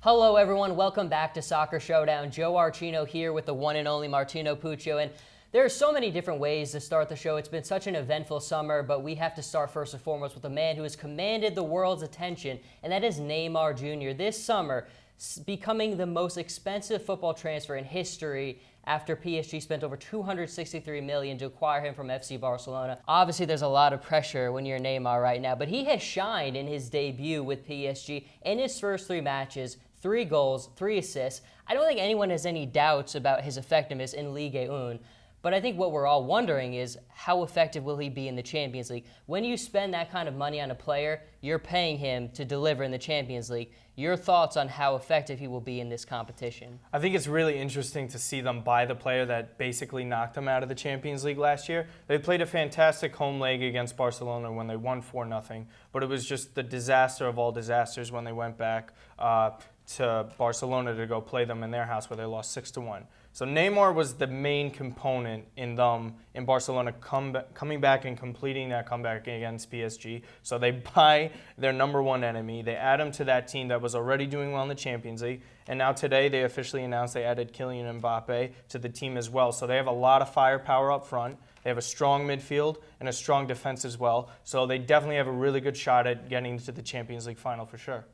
Hello everyone, welcome back to Soccer Showdown. Joe Archino here with the one and only Martino Puccio, and there are so many different ways to start the show. It's been such an eventful summer, but we have to start first and foremost with a man who has commanded the world's attention, and that is Neymar Jr. This summer, becoming the most expensive football transfer in history after PSG spent over $263 million to acquire him from FC Barcelona. Obviously, there's a lot of pressure when you're Neymar right now, but he has shined in his debut with PSG in his first 3 matches. 3 goals, 3 assists. I don't think anyone has any doubts about his effectiveness in Ligue 1. But I think what we're all wondering is how effective will he be in the Champions League? When you spend that kind of money on a player, you're paying him to deliver in the Champions League. Your thoughts on how effective he will be in this competition? I think it's really interesting to see them buy the player that basically knocked them out of the Champions League last year. They played a fantastic home leg against Barcelona when they won 4-0, but it was just the disaster of all disasters when they went back to Barcelona to go play them in their house where they lost 6-1. So Neymar was the main component in them in Barcelona coming back and completing that comeback against PSG. So they buy their number 1 enemy. They add him to that team that was already doing well in the Champions League. And now today they officially announced they added Kylian Mbappe to the team as well. So they have a lot of firepower up front. They have a strong midfield and a strong defense as well. So they definitely have a really good shot at getting to the Champions League final for sure.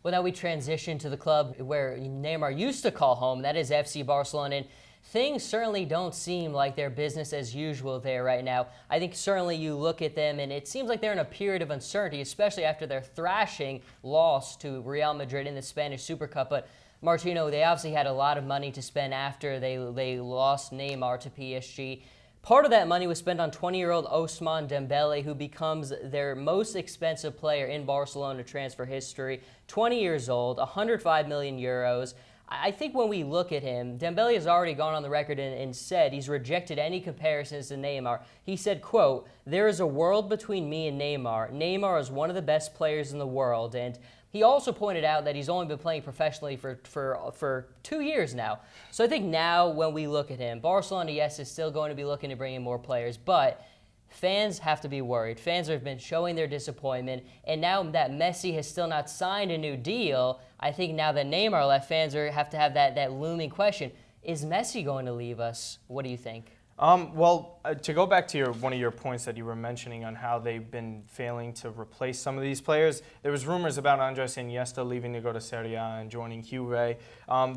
Well, now we transition to the club where Neymar used to call home, that is FC Barcelona, and things certainly don't seem like they're business as usual there right now. I think certainly you look at them and it seems like they're in a period of uncertainty, especially after their thrashing loss to Real Madrid in the Spanish Super Cup. But Martino, they obviously had a lot of money to spend after they lost Neymar to PSG. Part of that money was spent on 20-year-old Ousmane Dembélé, who becomes their most expensive player in Barcelona transfer history. 20 years old, 105 million euros. I think when we look at him, Dembélé has already gone on the record and said he's rejected any comparisons to Neymar. He said, quote, "There is a world between me and Neymar. Neymar is one of the best players in the world." And he also pointed out that he's only been playing professionally for 2 years now. So I think now when we look at him, Barcelona, yes, is still going to be looking to bring in more players, but fans have to be worried. Fans have been showing their disappointment, and now that Messi has still not signed a new deal, I think now that Neymar left, fans have to have that looming question. Is Messi going to leave us? What do you think? To go back to one of your points that you were mentioning on how they've been failing to replace some of these players, there was rumors about Andres Iniesta leaving to go to Serie and joining Juve.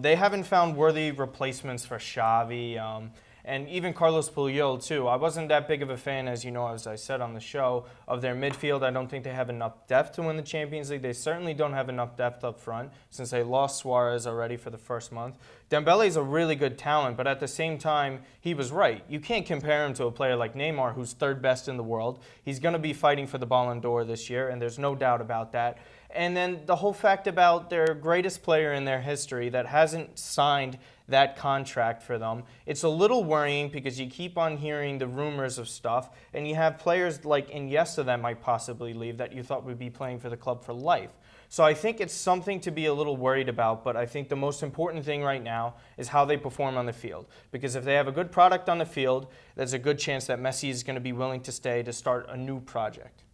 They haven't found worthy replacements for Xavi. And even Carlos Puyol, too. I wasn't that big of a fan, as you know, as I said on the show, of their midfield. I don't think they have enough depth to win the Champions League. They certainly don't have enough depth up front, since they lost Suarez already for the first month. Dembele's a really good talent, but at the same time, he was right. You can't compare him to a player like Neymar, who's 3rd best in the world. He's going to be fighting for the Ballon d'Or this year, and there's no doubt about that. And then the whole fact about their greatest player in their history that hasn't signed that contract for them, it's a little worrying because you keep on hearing the rumors of stuff, and you have players like Iniesta that might possibly leave that you thought would be playing for the club for life. So I think it's something to be a little worried about, but I think the most important thing right now is how they perform on the field. Because if they have a good product on the field, there's a good chance that Messi is going to be willing to stay to start a new project.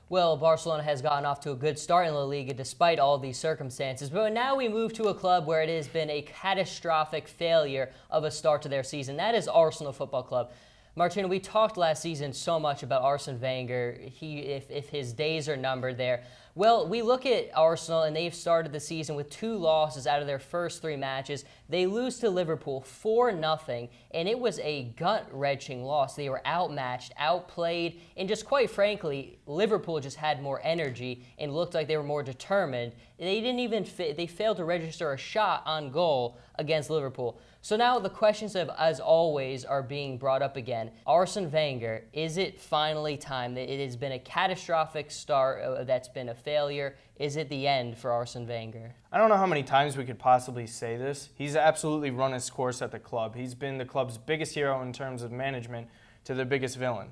Well, Barcelona has gotten off to a good start in La Liga despite all these circumstances, but now we move to a club where it has been a catastrophic failure of a start to their season. That is Arsenal Football Club. Martino, we talked last season so much about Arsene Wenger, if his days are numbered there. Well, we look at Arsenal, and they've started the season with 2 losses out of their first 3 matches. They lose to Liverpool 4-0, and it was a gut-wrenching loss. They were outmatched, outplayed, and just quite frankly, Liverpool just had more energy and looked like they were more determined. They didn't even they failed to register a shot on goal against Liverpool. So now the questions, as always, are being brought up again. Arsene Wenger, is it finally time? It has been a catastrophic start that's been a failure. Is it the end for Arsene Wenger? I don't know how many times we could possibly say this. He's absolutely run his course at the club. He's been the club's biggest hero in terms of management to their biggest villain.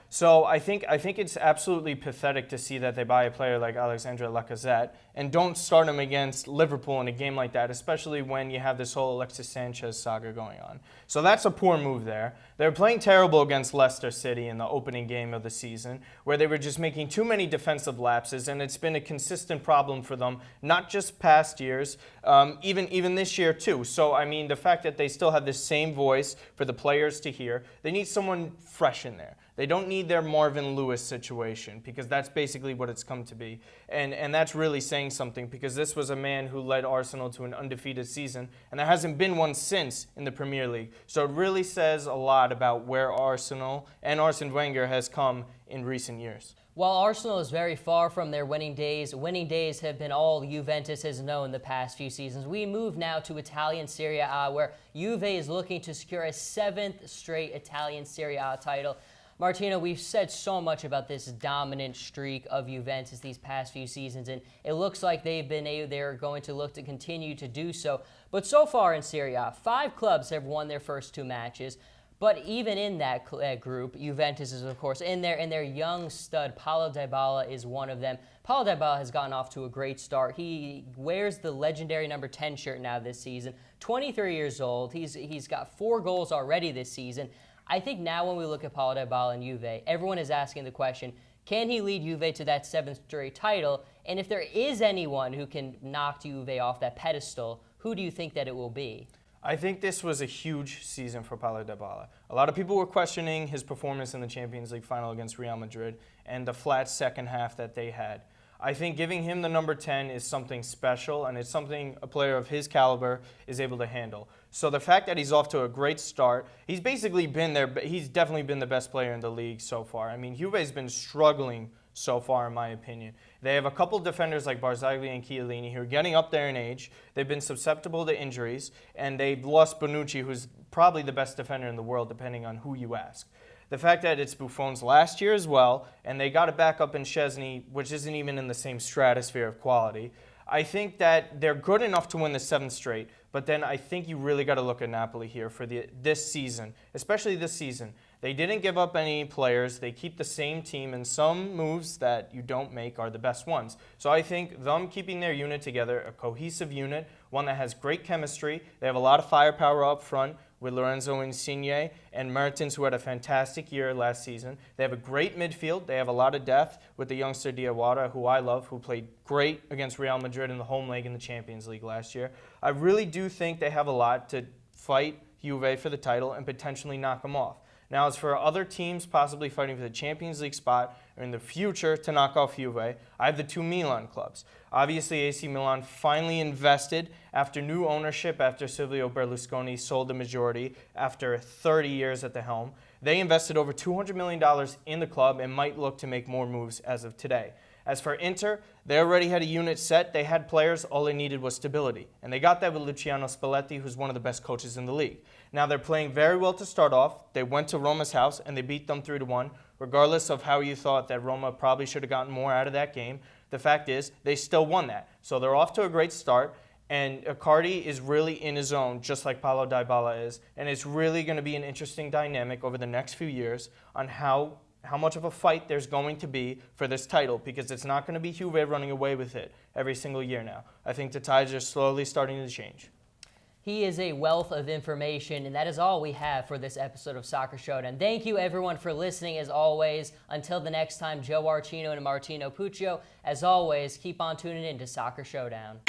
So I think it's absolutely pathetic to see that they buy a player like Alexandre Lacazette and don't start him against Liverpool in a game like that, especially when you have this whole Alexis Sanchez saga going on. So that's a poor move there. They're playing terrible against Leicester City in the opening game of the season, where they were just making too many defensive lapses, and it's been a consistent problem for them, not just past years, even this year too. So I mean, the fact that they still have this same voice for the players to hear, they need someone fresh in there. They don't need their Marvin Lewis situation, because that's basically what it's come to be. And that's really saying something, because this was a man who led Arsenal to an undefeated season, and there hasn't been one since in the Premier League. So it really says a lot about where Arsenal and Arsene Wenger has come in recent years. While Arsenal is very far from their winning days have been all Juventus has known the past few seasons. We move now to Italian Serie A, where Juve is looking to secure a 7th straight Italian Serie A title. Martino, we've said so much about this dominant streak of Juventus these past few seasons, and it looks like they're going to look to continue to do so. But so far in Serie A, 5 clubs have won their first 2 matches. But even in that group, Juventus is, of course, in there, and their young stud, Paulo Dybala, is one of them. Paulo Dybala has gotten off to a great start. He wears the legendary number 10 shirt now this season, 23 years old. He's got 4 goals already this season. I think now when we look at Paulo Dybala and Juve, everyone is asking the question, can he lead Juve to that 7th straight title? And if there is anyone who can knock Juve off that pedestal, who do you think that it will be? I think this was a huge season for Paulo Dybala. A lot of people were questioning his performance in the Champions League final against Real Madrid and the flat second half that they had. I think giving him the number 10 is something special, and it's something a player of his caliber is able to handle. So the fact that he's off to a great start, he's definitely been the best player in the league so far. I mean, Juve's been struggling so far, in my opinion. They have a couple defenders like Barzagli and Chiellini who are getting up there in age. They've been susceptible to injuries, and they've lost Bonucci, who's probably the best defender in the world, depending on who you ask. The fact that it's Buffon's last year as well, and they got it back up in Szczesny, which isn't even in the same stratosphere of quality, I think that they're good enough to win the 7th straight, but then I think you really got to look at Napoli here for this season, especially this season. They didn't give up any players. They keep the same team, and some moves that you don't make are the best ones. So I think them keeping their unit together, a cohesive unit, one that has great chemistry. They have a lot of firepower up front with Lorenzo Insigne and Mertens, who had a fantastic year last season. They have a great midfield. They have a lot of depth with the youngster Diawara, who I love, who played great against Real Madrid in the home leg in the Champions League last year. I really do think they have a lot to fight Juve for the title and potentially knock them off. Now, as for other teams possibly fighting for the Champions League spot or in the future to knock off Juve, I have the 2 Milan clubs. Obviously, AC Milan finally invested after new ownership, after Silvio Berlusconi sold the majority after 30 years at the helm. They invested over $200 million in the club and might look to make more moves as of today. As for Inter, they already had a unit set. They had players. All they needed was stability. And they got that with Luciano Spalletti, who's one of the best coaches in the league. Now, they're playing very well to start off. They went to Roma's house, and they beat them 3-1. Regardless of how you thought that Roma probably should have gotten more out of that game, the fact is they still won that. So they're off to a great start. And Icardi is really in his own, just like Paulo Dybala is. And it's really going to be an interesting dynamic over the next few years on how much of a fight there's going to be for this title, because it's not going to be Juve running away with it every single year now. I think the tides are slowly starting to change. He is a wealth of information, and that is all we have for this episode of Soccer Showdown. Thank you, everyone, for listening, as always. Until the next time, Joe Archino and Martino Puccio. As always, keep on tuning in to Soccer Showdown.